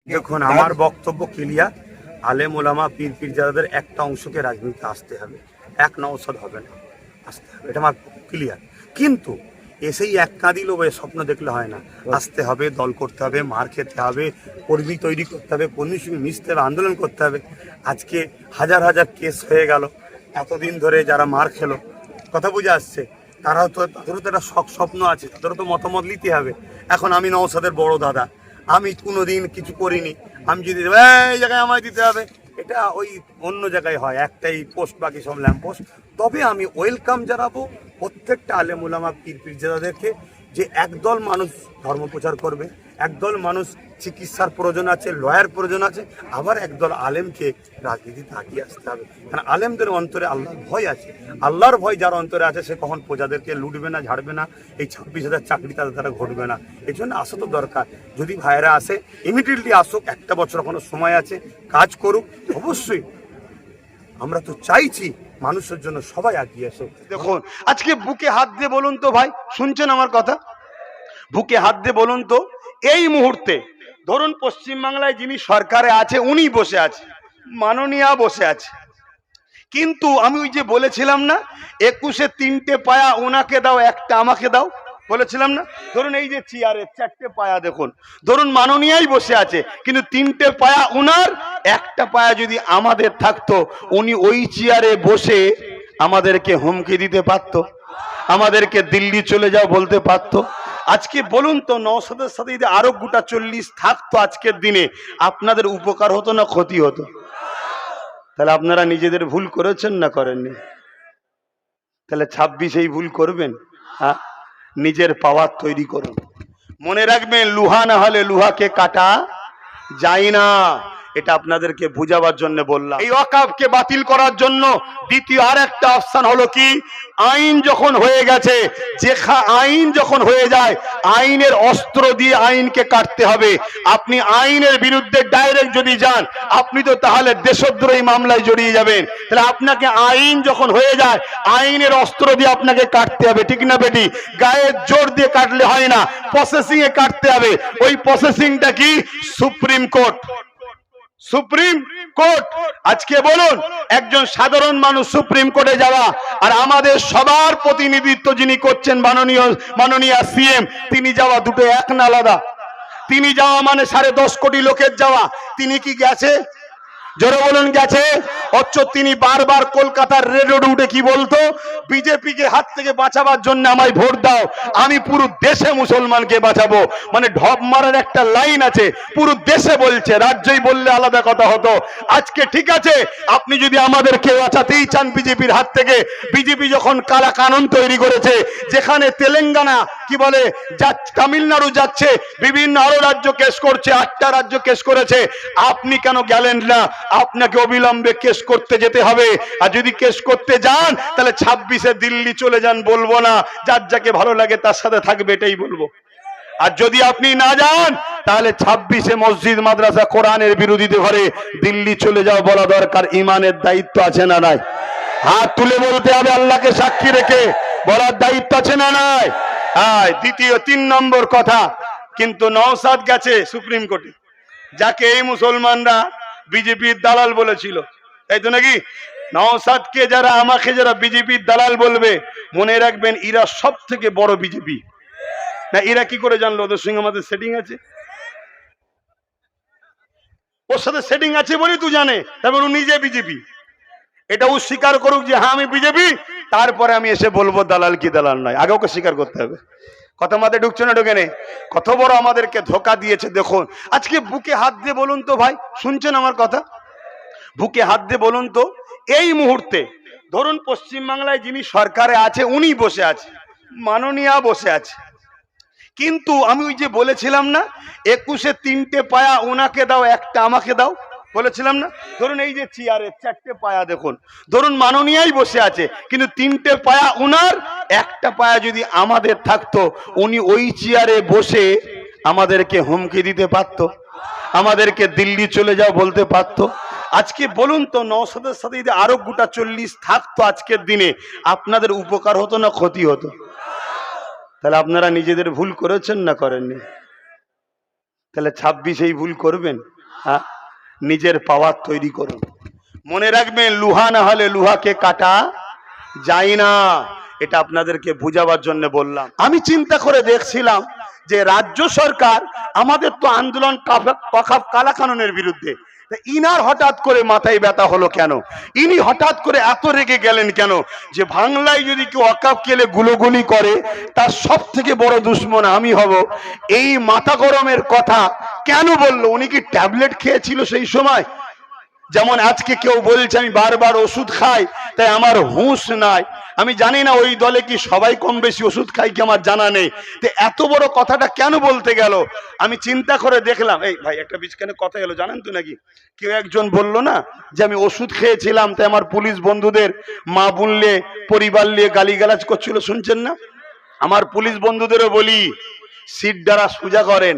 দেখুন আমার বক্তব্য ক্লিয়ার। আলেম ওলামা পীর পীরজাদাদের একটা অংশকে রাজনীতিতে আসতে হবে, এক নওশাদ হবে না, আসতে হবে, এটা আমার ক্লিয়ার। কিন্তু এসেই এক কাঁদি লোভে স্বপ্ন দেখলে হয় না, আসতে হবে, দল করতে হবে, মার খেতে হবে, কর্মী তৈরি করতে হবে, কর্মীর সঙ্গে মিশতে হবে, আন্দোলন করতে হবে। আজকে হাজার হাজার কেস হয়ে গেল, এতদিন ধরে যারা মার খেলো, কথা বুঝে আসছে, তারাও তো, তাদেরও তো একটা স্বপ্ন আছে, তাদেরও তো মতামত নিতে হবে। এখন আমি নওশাদের বড় দাদা, আমি কোনোদিন কিছু করিনি, আমি যদি এই জায়গায় আমায় দিতে হবে, এটা ওই অন্য জায়গায় হয়, একটাই পোস্ট, বাকি সব ল্যাম্প পোস্ট। তবে আমি ওয়েলকাম জানাবো প্রত্যেকটা আলেম ওলামা পীর পীরজাদাদেরকে, যে একদল মানুষ ধর্ম প্রচার করবে, একদল মানুষ চিকিৎসার প্রয়োজন আছে, লয়ার প্রয়োজন আছে, আবার একদল আলেমকে রাজনীতিতে আগিয়ে আসতে হবে। কারণ আলেমদের অন্তরে আল্লাহর ভয় আছে, আল্লাহর ভয় যার অন্তরে আছে সে কখন প্রজাদেরকে লুটবে না, ঝাড়বে না, এই 26,000 চাকরি তাদের দ্বারা ঘটবে না। এই জন্য আসা তো দরকার। যদি ভাইয়েরা আসে ইমিডিয়েটলি আসুক, একটা বছর এখনো সময় আছে, কাজ করুক। অবশ্যই আমরা তো চাইছি মানুষের জন্য সবাই এগিয়ে আসুক। দেখুন আজকে বুকে হাত দিয়ে বলুন তো ভাই, শুনছেন আমার কথা? বুকে হাত দিয়ে বলুন তো, এই মুহূর্তে ধরুন পশ্চিমবাংলায় যিনি সরকারে আছে উনি বসে আছে, মাননীয়া বসে আছে, কিন্তু আমি ওই যে বলেছিলাম না 21-এ 3টে পায়া ওনাকে দাও, একটা আমাকে দাও, বলেছিলাম না? ধরুন এই যে চেয়ারে 4টে পায়া দেখুন, ধরুন মাননীয়াই বসে আছে, কিন্তু 3টে পায়া উনার, একটা পায়া যদি আমাদের থাকতো, উনি ওই চেয়ারে বসে আমাদেরকে হুমকি দিতে পারতো, আমাদেরকে দিল্লি চলে যাও বলতে পারতো। আজকে বলুন তো, নওশাদের সাথে যদি আরো গোটা 40 থাকতো আজকের দিনে, আপনাদের উপকার হতো না ক্ষতি হতো? তাহলে আপনারা নিজেদের ভুল করেছেন না করেননি? তাহলে 26 ভুল করবেন? হ্যাঁ, নিজের পাওয়ার তৈরি করুন। মনে রাখবেন, লোহা না হলে লোহাকে কাটা যায় না। এটা আপনাদেরকে বুঝাবার জন্য বললাম। এই ওয়াকফকে বাতিল করার জন্য দ্বিতীয় আর একটা অপশন হলো কি, আইন যখন হয়ে গেছে, আইন যখন হয়ে যায়, আইনের অস্ত্র দিয়ে আইনকে কাটতে হবে। আপনি আইনের বিরুদ্ধে ডাইরেক্ট যদি যান, আপনি তো তাহলে দেশদ্রোহী মামলায় জড়িয়ে যাবেন। তাহলে আপনাকে আইন যখন হয়ে যায়, আইনের অস্ত্র দিয়ে আপনাকে কাটতে হবে, ঠিক না বেটি? গায়ের জোর দিয়ে কাটলে হয় না, প্রসেসিং এ কাটতে হবে। ওই প্রসেসিংটা কি? Supreme court. Supreme court. আজকে বলুন, একজন সাধারণ মানুষ সুপ্রিম কোর্টে যাওয়া, আর আমাদের সবার প্রতিনিধিত্ব যিনি করছেন মাননীয় সিএম, তিনি যাওয়া দুটো এক না আলাদা? তিনি যাওয়া মানে 10.5 কোটি লোকের যাওয়া। তিনি কি গেছে? জোরে বলুন, গেছে? অথচ তিনি বারবার কলকাতার রেড রোডে উঠে কি বলতো? বিজেপিকে হাত থেকে বাঁচাবার জন্য আমায় ভোট দাও, আমি পুরো দেশে মুসলমানকে বাঁচাবো। মানে ঢপ মারার একটা লাইন আছে, পুরো দেশে বলছে, রাজ্যই বললে আলাদা কথা হতো। আজকে ঠিক আছে, আপনি যদি আমাদেরকে বাঁচাতেই চান বিজেপির হাত থেকে, বিজেপি যখন কালা কানুন তৈরি করেছে, যেখানে তেলেঙ্গানা কি বলে, তামিলনাড়ু যাচ্ছে, বিভিন্ন আরো রাজ্য কেস করছে, 8টা রাজ্য কেস করেছে, আপনি কেন গেলেন না? আপনাকে অবিলম্বে কেস করতে যেতে হবে। আর যদি কেস করতে যান, তাহলে 26-এ দিল্লি চলে যান বলবো না, যার যাকে ভালো লাগে তার সাথে থাকবে, এটাই বলবো। আর যদি আপনি না যান, তাহলে 26-এ মসজিদ মাদ্রাসা কোরআনের বিরোধিতা করে দিল্লি চলে যাও বলা দরকার। ইমানের দায়িত্ব আছে না নাই? হাত তুলে বলতে হবে, আল্লাহকে সাক্ষী রেখে বলার দায়িত্ব আছে না নাই? দ্বিতীয় 3 নম্বর কথা, কিন্তু নওশাদ গেছে সুপ্রিম কোর্টে, যাকে এই মুসলমানরা বিজেপির দালাল বলেছিল, তাই তো নাকি? নওশাদকে যারা, আমাকে যারা বিজেপির দালাল বলবে, মনে রাখবেন এরা সব থেকে বড় বিজেপি। না, এরা কি করে জানলো ওদের সঙ্গে আমাদের সেটিং আছে? ওর সাথে সেটিং আছে বলেই তুই জানে, তারপর ও নিজে বিজেপি। এটা ও স্বীকার করুক যে হ্যাঁ আমি বিজেপি, তারপরে আমি এসে বলবো দালাল কি দালাল নয়। আগে ওকে স্বীকার করতে হবে। কথা মাথায় ঢুকছে না ঢোকে নেই? কত বড় আমাদেরকে ধোকা দিয়েছে দেখুন। আজকে বুকে হাত দিয়ে বলুন তো ভাই, শুনছেন আমার কথা? বুকে হাত দিয়ে বলুন তো, এই মুহূর্তে ধরুন পশ্চিমবাংলায় যিনি সরকারে আছে উনি বসে আছে, মাননীয়া বসে আছে, কিন্তু আমি ওই যে বলেছিলাম না 21-এ 3টে পায়া ওনাকে দাও, একটা আমাকে দাও, বলেছিলাম না? ধরুন এই যে চেয়ারে 4টে পায়া দেখুন, ধরুন মাননীয়াই বসে আছে, কিন্তু 3টে পায়া উনার, একটা পায়া যদি আমাদের থাকতো, উনি ওই চেয়ারে বসে আমাদেরকে হুমকি দিতে পারতো, আমাদেরকে দিল্লি চলে যাও বলতে পারতো। আজকে বলুন তো, নওশাদের সাথে যদি আরো গোটা 40 থাকতো আজকের দিনে, আপনাদের উপকার হতো না ক্ষতি হতো? তাহলে আপনারা নিজেদের ভুল করেছেন না করেননি? তাহলে 26 ভুল করবেন? হ্যাঁ, নিজের পাওয়ার তৈরি করুন। মনে রাখবেন, লোহা না হলে লোহাকে কাটা যায় না। এটা আপনাদেরকে বুঝাবার জন্য বললাম। আমি চিন্তা করে দেখছিলাম যে রাজ্য সরকার আমাদের তো আন্দোলন কালাকানুনের বিরুদ্ধে, ইনার হঠাৎ করে মাথায় ব্যথা হলো কেন? ইনি হঠাৎ করে এত রেগে গেলেন কেন? যে বাংলায় যদি কেউ ওয়াকফ কেলে গুলোগুলি করে তার সব থেকে বড় দুশ্মন আমি হব, এই মাথা গরমের কথা কেন বললো? উনি কি ট্যাবলেট খেয়েছিল সেই সময়? যেমন আজকে কেউ বলছে আমি বারবার ওষুধ খাই তাই আমার হুঁশ নাই। আমি জানি না ওই দলে কি সবাই কম বেশি ওষুধ খাই কি আমার জানা নেই। তো এত বড় কথাটা কেন বলতে গেল? আমি চিন্তা করে দেখলাম, এই ভাই একটা বিচখানে কথা এলো জানেন তো নাকি? কেউ একজন বললো না যে আমি ওষুধ খেয়েছিলাম তাই আমার পুলিশ বন্ধুদের মা বোনলে পরিবার নিয়ে গালিগালাজ করছিল, শুনছেন না? আমার পুলিশ বন্ধুদেরও বলি, সিট দ্বারা সোজা করেন,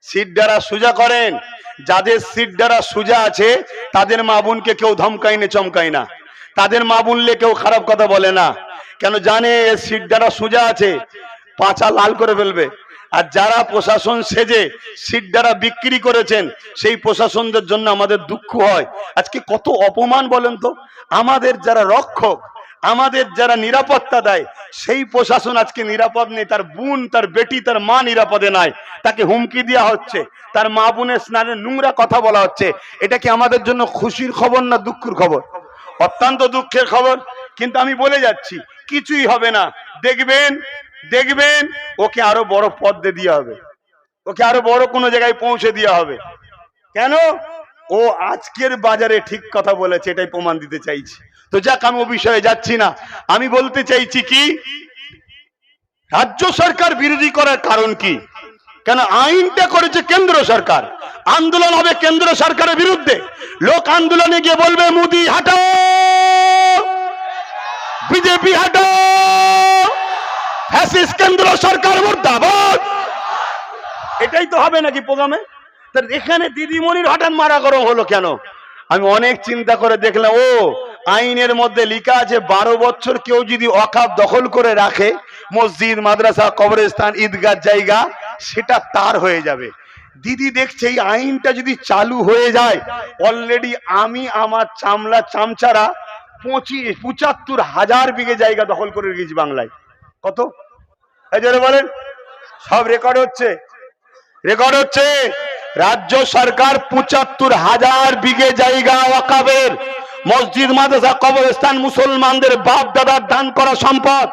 সিট দ্বারা সোজা করেন। যাদের সিট দ্বারা সোজা আছে তাদের মা বোনকে কেউ ধমকাই না, চমকাই না। তাদের মা বোনলে কেউ খারাপ কথা বলে না, কেন জানে সিট দ্বারা সোজা আছে, পাছা লাল করে ফেলবে। আর যারা প্রশাসন সেজে সিট দ্বারা বিক্রি করেছেন সেই প্রশাসনদের জন্য আমাদের দুঃখ হয়। আজকে কত অপমান বলেন তো। আমাদের যারা রক্ষক, আমাদের যারা নিরাপত্তা দেয় সেই প্রশাসন আজকে নিরাপদ নেই। তার বোন, তার বেটি, তার মা নিরাপদে নাই, তাকে হুমকি দেওয়া হচ্ছে, তার মা বোনের স্নানের নোংরা কথা বলা হচ্ছে। এটা কি আমাদের জন্য খুশির খবর না দুঃখের খবর? অত্যন্ত দুঃখের খবর। কিন্তু আমি বলে যাচ্ছি কিছুই হবে না। দেখবেন দেখবেন ওকে আরো বড় পদ দিয়ে দেওয়া হবে, ওকে আরো বড় কোনো জায়গায় পৌঁছে দেওয়া হবে। কেন? ও আজকের বাজারে ঠিক কথা বলেছে, এটাই প্রমাণ দিতে চাইছি। তো যাক, আমি ও বিষয়ে যাচ্ছি না। আমি বলতে চাইছি কি, রাজ্য সরকার বিরোধী করার কারণ কি? কেন আইনটা করেছে কেন্দ্র সরকার, আন্দোলন হবে কেন্দ্র সরকারের বিরুদ্ধে। লোক আন্দোলনে গিয়ে বলবে মোদি হাটাও, বিজেপি হাটাও, ফ্যাসিস্ট কেন্দ্র সরকার মুর্দাবাদ। এটাই তো হবে নাকি প্রোগ্রামে? এখানে দিদিমণির হঠাৎ মারা গরম হলো কেন? আমি অনেক চিন্তা করে দেখলাম, ও আইনের মধ্যে লেখা আছে 12 বছর কেউ যদি ওয়াকফ দখল করে রাখে, মসজিদ, মাদ্রাসা, কবরস্থান, ঈদগাহ জায়গা, সেটা তার হয়ে যাবে। দিদি দেখছে এই আইনটা যদি চালু হয়ে যায়, অলরেডি আমি আমার চামচারা 75,000 বিঘে জায়গা দখল করে রেখেছি বাংলায়। কত? এই জন্য বলেন, সব রেকর্ড হচ্ছে, রেকর্ড হচ্ছে। রাজ্য সরকার 75,000 বিঘে জায়গা ওয়াকফের, মসজিদ, মাদ্রাসা, কবরস্থান, মুসলমানদের বাপ দাদার দান করা সম্পদ,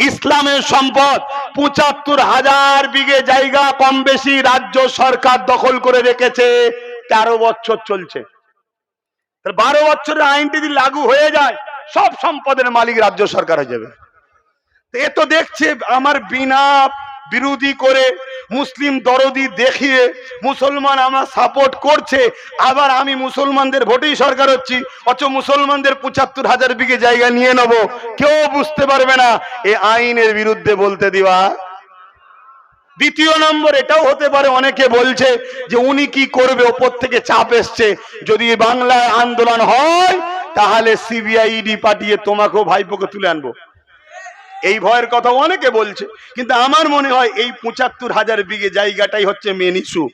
ইসলামের সম্পদ, 75,000 বিঘে জায়গা কম বেশি রাজ্য সরকার দখল করে রেখেছে। 13 বছর চলছে। 12 বছরের আইনটি যদি লাগু হয়ে যায়, সব সম্পদের মালিক রাজ্য সরকার হয়ে যাবে। এ তো দেখছে আমার বিনা বিরোধী করে, মুসলিম দরদি দেখিয়ে মুসলমান আমার সাপোর্ট করছে, আবার আমি মুসলমানদের ভোটেই সরকার হচ্ছি, অথচ মুসলমানদের 75,000 বিঘে জায়গা নিয়ে নেব, কেউ বুঝতে পারবে না। এই আইনের বিরুদ্ধে বলতে দিবা। দ্বিতীয় নম্বর, এটাও হতে পারে অনেকে বলছে যে উনি কি করবে, ওপর থেকে চাপ এসছে, যদি বাংলায় আন্দোলন হয় তাহলে সিবিআই ইডি পাঠিয়ে তোমাকেও ভাইপোকে তুলে আনবো। এই ভয়ের কথা অনেকে বলছে, কিন্তু আমার মনে হয় এই 75,000 বিঘে জায়গাটাই হচ্ছে মেন ইস্যু।